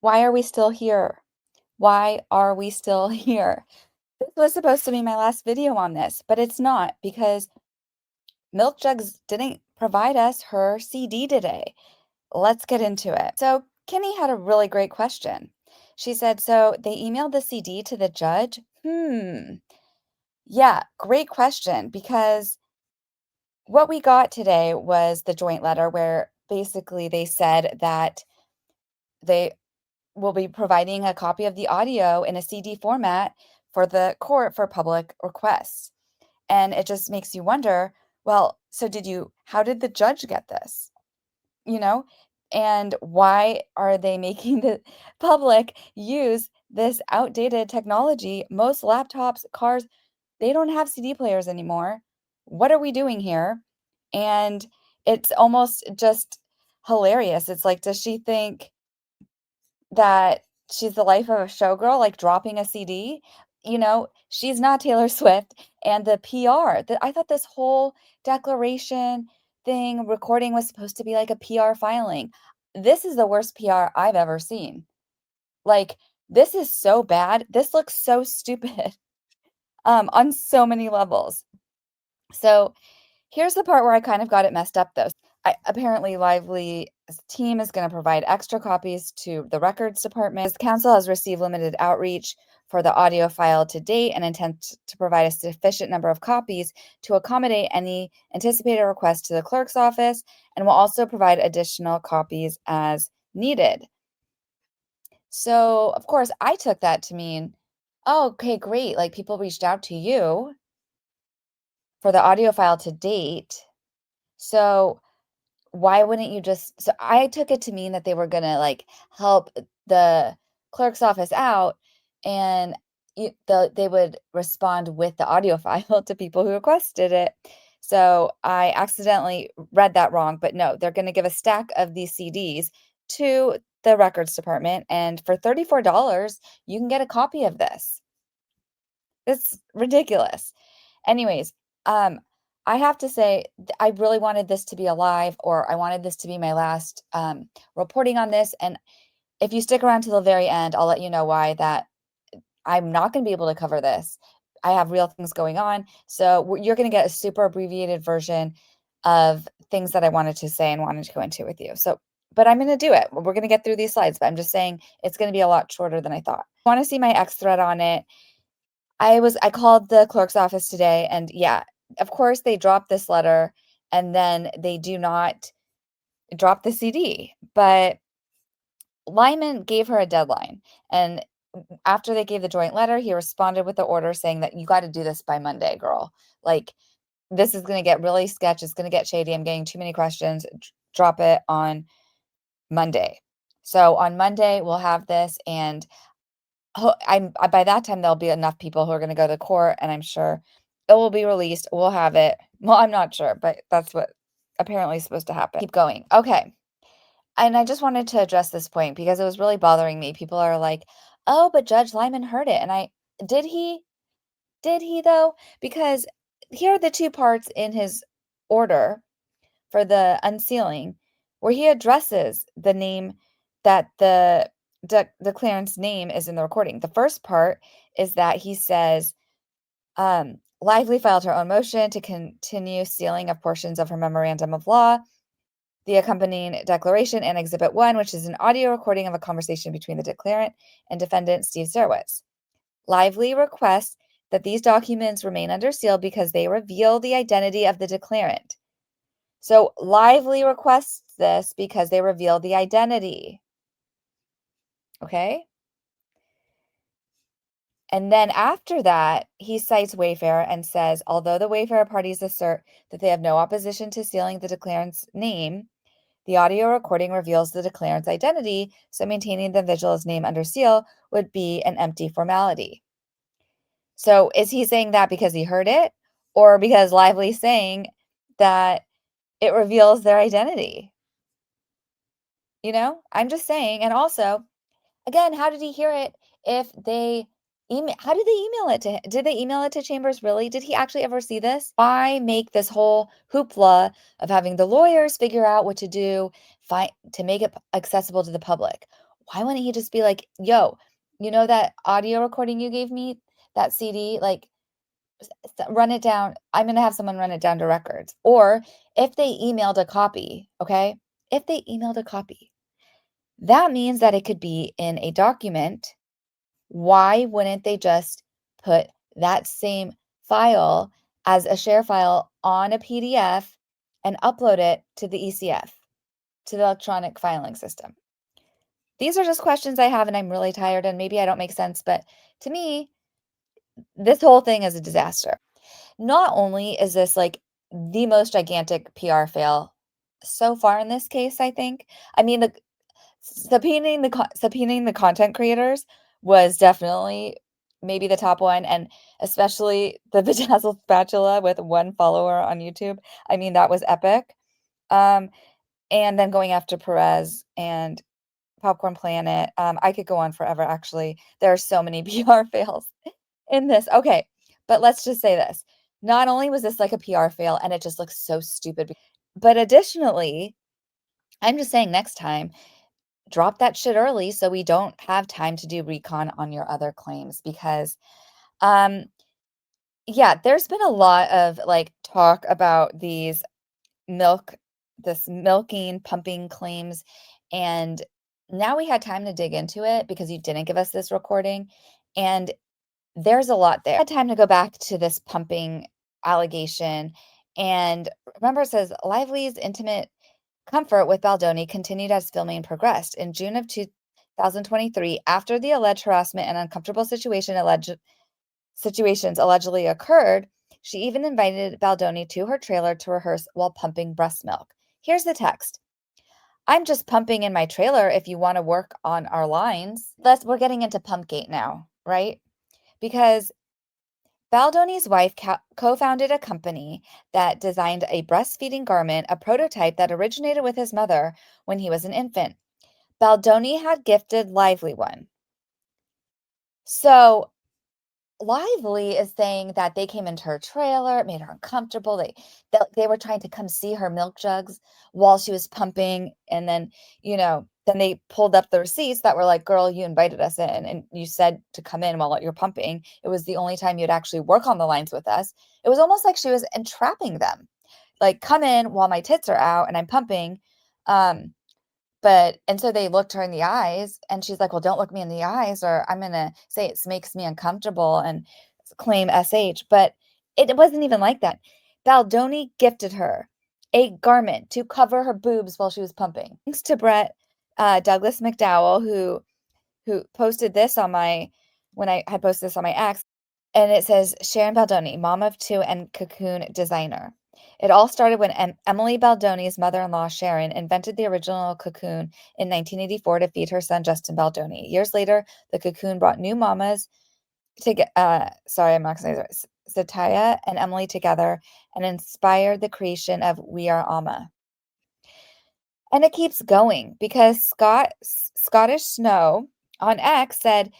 Why are we still here? Why are we still here? This was supposed to be my last video on this, but it's not because MilkJugs didn't provide us her CD today. Let's get into it. So Kenny had a really great question. She said, so they emailed the CD to the judge? Yeah, great question, because what we got today was the joint letter where basically they said that they will be providing a copy of the audio in a CD format for the court for public requests. And it just makes you wonder, well, so how did the judge get this? You know? And why are they making the public use this outdated technology? Most laptops, cars, they don't have CD players anymore. What are we doing here? And it's almost just hilarious. It's like, does she think that she's the life of a showgirl, like dropping a CD? She's not Taylor Swift. And the PR, I thought this whole declaration thing recording was supposed to be like a PR filing. This is the worst PR I've ever seen. Like, this is so bad. This looks so stupid on so many levels. So here's the part where I kind of got it messed up, though. Apparently, Lively's team is going to provide extra copies to the records department. The council has received limited outreach for the audio file to date and intends to provide a sufficient number of copies to accommodate any anticipated requests to the clerk's office, and will also provide additional copies as needed. So, of course, I took that to mean, oh, okay, great. Like, people reached out to you for the audio file to date. So why wouldn't you so I took it to mean that they were gonna, like, help the clerk's office out, and they would respond with the audio file to people who requested it. So I accidentally read that wrong, but no, they're gonna give a stack of these CDs to the records department, and for $34, you can get a copy of this. It's ridiculous. Anyways, I have to say, I really wanted this to be alive, or I wanted this to be my last reporting on this. And if you stick around to the very end, I'll let you know why that I'm not going to be able to cover this. I have real things going on. So you're going to get a super abbreviated version of things that I wanted to say and wanted to go into with you. So, but I'm going to do it. We're going to get through these slides, but I'm just saying it's going to be a lot shorter than I thought. I want to see my X thread on it. I called the clerk's office today, and yeah, of course they dropped this letter, and then they do not drop the CD. But Lyman gave her a deadline, and after they gave the joint letter, he responded with the order saying that you got to do this by Monday, girl. Like, this is going to get really sketch. It's going to get shady. I'm getting too many questions. Drop it on Monday. So on Monday we'll have this, and by that time, there'll be enough people who are gonna go to court, and I'm sure it will be released. We'll have it. Well, I'm not sure, but that's what apparently is supposed to happen. Keep going. Okay. And I just wanted to address this point because it was really bothering me. People are like, "Oh, but Judge Lyman heard it." And did he? Did he though? Because here are the two parts in his order for the unsealing where he addresses the name that the clearance name is in the recording. The first part is that he says, Lively filed her own motion to continue sealing of portions of her memorandum of law, the accompanying declaration, and Exhibit 1, which is an audio recording of a conversation between the declarant and defendant Steve Zerwitz. Lively requests that these documents remain under seal because they reveal the identity of the declarant. So Lively requests this because they reveal the identity. Okay? And then after that, he cites Wayfair and says, although the Wayfair parties assert that they have no opposition to sealing the declarant's name, the audio recording reveals the declarant's identity, so maintaining the individual's name under seal would be an empty formality. So is he saying that because he heard it, or because Lively's saying that it reveals their identity? I'm just saying. And also, again, how did he hear it if they how did they email it to him? Did they email it to Chambers, really? Did he actually ever see this? Why make this whole hoopla of having the lawyers figure out what to do to make it accessible to the public? why wouldn't he just be like, "Yo, you know that audio recording you gave me, that CD, like, run it down. I'm gonna have someone run it down to records." Or if they emailed a copy, okay? If they emailed a copy, that means that it could be in a document. Why wouldn't they just put that same file as a share file on a PDF and upload it to the ECF, to the electronic filing system? These are just questions I have, and I'm really tired, and maybe I don't make sense, but to me, this whole thing is a disaster. Not only is this like the most gigantic PR fail so far in this case, I think. I mean, the subpoenaing the content creators was definitely maybe the top one, and especially the bedazzled spatula with 1 follower on YouTube. I mean, that was epic. Um, and then going after Perez and Popcorn Planet. I could go on forever, actually. There are so many PR fails in this. Okay, but let's just say this. Not only was this like a PR fail and it just looks so stupid, but additionally, I'm just saying next time, drop that shit early so we don't have time to do recon on your other claims because, um, yeah, there's been a lot of like talk about milk, this milking, pumping claims. And now we had time to dig into it because you didn't give us this recording. And there's a lot there. I had time to go back to this pumping allegation. And remember, it says Lively's intimate comfort with Baldoni continued as filming progressed. In June of 2023, after the alleged harassment and uncomfortable situations allegedly occurred, she even invited Baldoni to her trailer to rehearse while pumping breast milk. Here's the text. I'm just pumping in my trailer if you want to work on our lines. We're getting into PumpGate now, right? Because Baldoni's wife co-founded a company that designed a breastfeeding garment, a prototype that originated with his mother when he was an infant. Baldoni had gifted Lively one. So Lively is saying that they came into her trailer, it made her uncomfortable. They were trying to come see her MilkJugs while she was pumping, and then, then they pulled up the receipts that were like, "Girl, you invited us in and you said to come in while you're pumping. It was the only time you'd actually work on the lines with us." It was almost like she was entrapping them. Like, "Come in while my tits are out and I'm pumping." Um, and so they looked her in the eyes and she's like, "Well, don't look me in the eyes or I'm gonna say it makes me uncomfortable and claim SH." But it wasn't even like that. Baldoni gifted her a garment to cover her boobs while she was pumping. Thanks to Brett Douglas McDowell, who posted this on when I had posted this on my ex, and it says, Sharon Baldoni, mom of two and cocoon designer. It all started when Emily Baldoni's mother-in-law, Sharon, invented the original cocoon in 1984 to feed her son, Justin Baldoni. Years later, the cocoon brought new mamas sorry, I'm not going to say Satya and Emily together and inspired the creation of We Are Amma. And it keeps going because Scottish Snow on X said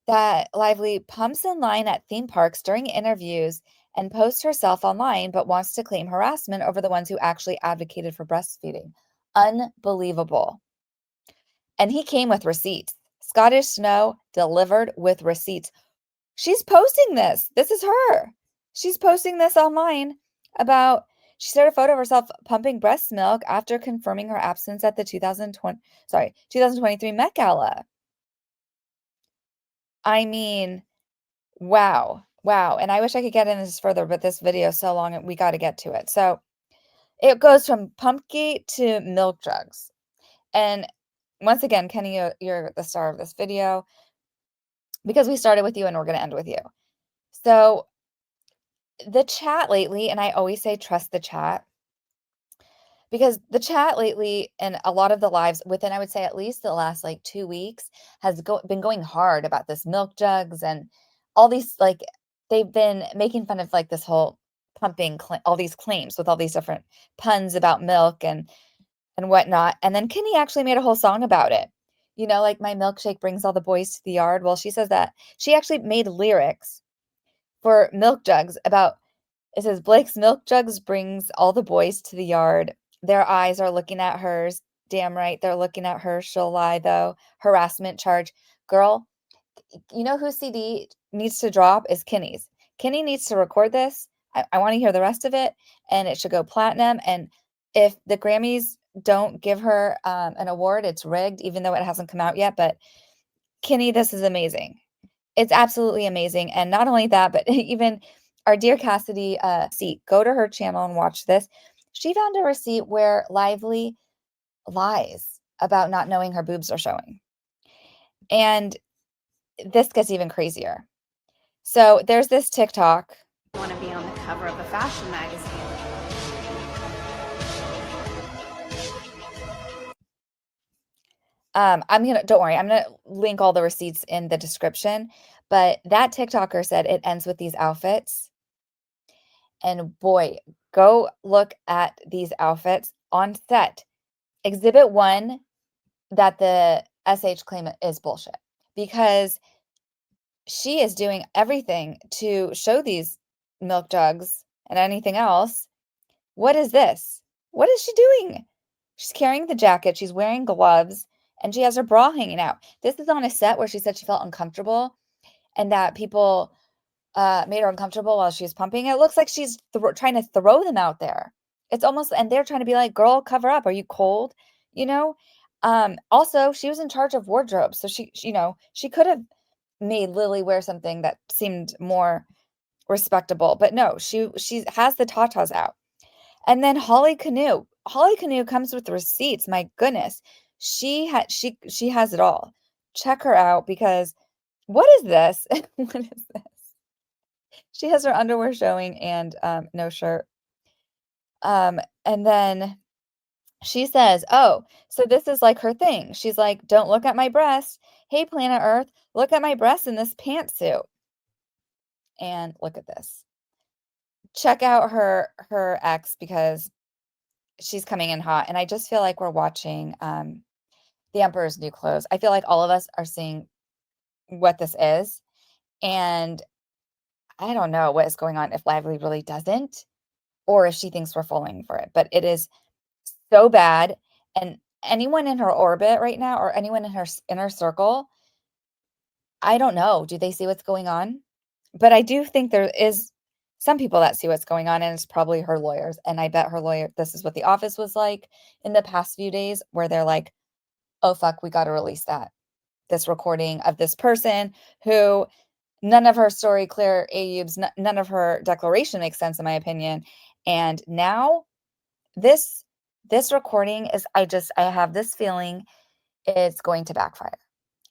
that Lively pumps in line at theme parks during interviews and posts herself online, but wants to claim harassment over the ones who actually advocated for breastfeeding. Unbelievable. And he came with receipts. Scottish Snow delivered with receipts. She's posting this. This is her. She's posting this online about she shared a photo of herself pumping breast milk after confirming her absence at the 2023 Met Gala. I mean, wow. Wow. And I wish I could get into this further, but this video is so long and we got to get to it. So it goes from PumpGate to MilkJugs. And once again, Kenny, you're the star of this video because we started with you and we're going to end with you. So the chat lately, and I always say trust the chat, because the chat lately and a lot of the lives within, I would say at least the last like 2 weeks has been going hard about this MilkJugs and all these like they've been making fun of like this whole pumping all these claims with all these different puns about milk and whatnot. And then Kenny actually made a whole song about it. Like my milkshake brings all the boys to the yard. Well, she says that she actually made lyrics for MilkJugs about it says Blake's MilkJugs brings all the boys to the yard. Their eyes are looking at hers. damn right they're looking at her. She'll lie, though. Harassment charge. Girl, you know whose CD needs to drop is Kenny's. Kenny needs to record this. I want to hear the rest of it, and it should go platinum. And if the Grammys don't give her an award, it's rigged, even though it hasn't come out yet. But Kenny, this is amazing. It's absolutely amazing. And not only that, but even our dear Cassidy, go to her channel and watch this. She found a receipt where Lively lies about not knowing her boobs are showing. And this gets even crazier. So there's this TikTok. I want to be on the cover of a fashion magazine. Don't worry, I'm gonna link all the receipts in the description. But that TikToker said it ends with these outfits. And boy, go look at these outfits on set. Exhibit 1 that the SH claim is bullshit because she is doing everything to show these milk jugs and anything else. What is this? What is she doing? She's carrying the jacket, she's wearing gloves, and she has her bra hanging out. This is on a set where she said she felt uncomfortable and that people made her uncomfortable while she was pumping. It looks like she's trying to throw them out there. It's almost, and they're trying to be like, girl, cover up. Are you cold? You know? Also, she was in charge of wardrobe. So she could have made Lily wear something that seemed more respectable. But no, she has the tatas out. And then Holly Canoe. Holly Canoe comes with receipts. My goodness. She has it all. Check her out because what is this? What is this? She has her underwear showing and no shirt. And then she says, "Oh, so this is like her thing." She's like, "Don't look at my breasts. Hey, Planet Earth, look at my breasts in this pantsuit." And look at this. Check out her ex because she's coming in hot. And I just feel like we're watching The Emperor's New Clothes. I feel like all of us are seeing what this is. And I don't know what is going on if Lively really doesn't, or if she thinks we're falling for it. But it is so bad. And anyone in her orbit right now, or anyone in her inner circle, I don't know. Do they see what's going on? But I do think there is some people that see what's going on, and it's probably her lawyers. And I bet her lawyer, this is what The Office was like in the past few days, where they're like, oh, fuck, we got to release this recording of this person who none of her story, Claire Ayub's, none of her declaration makes sense, in my opinion. And now this recording is, I have this feeling it's going to backfire.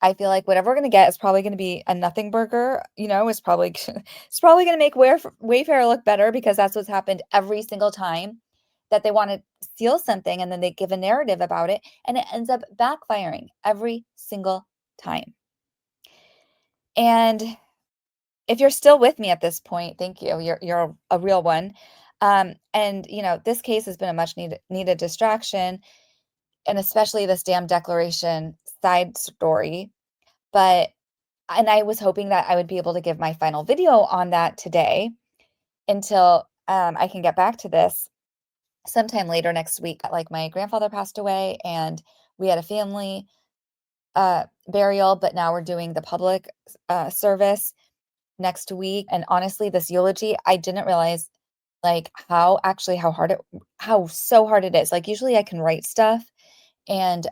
I feel like whatever we're gonna get is probably gonna be a nothing burger, it's probably it's probably gonna make Wayfair look better because that's what's happened every single time that they wanna steal something and then they give a narrative about it, and it ends up backfiring every single time. And if you're still with me at this point, thank you. You're a real one. And this case has been a much needed distraction, and especially this damn declaration side story. And I was hoping that I would be able to give my final video on that today until I can get back to this sometime later next week. Like, my grandfather passed away and we had a family burial, but now we're doing the public service next week. And honestly, this eulogy, I didn't realize like how so hard it is. Like, usually I can write stuff and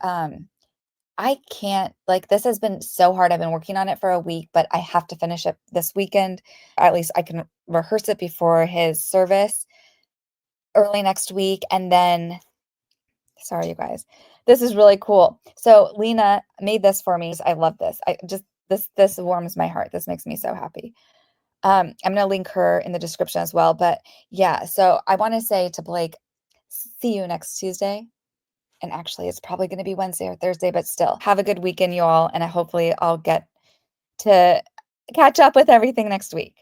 I can't, like, this has been so hard. I've been working on it for a week, but I have to finish it this weekend. At least I can rehearse it before his service early next week. And then, sorry, you guys, this is really cool. So Lena made this for me. I love this. This warms my heart. This makes me so happy. I'm going to link her in the description as well. But yeah, so I want to say to Blake, see you next Tuesday. And actually, it's probably going to be Wednesday or Thursday, but still, have a good weekend, you all. And hopefully I'll get to catch up with everything next week.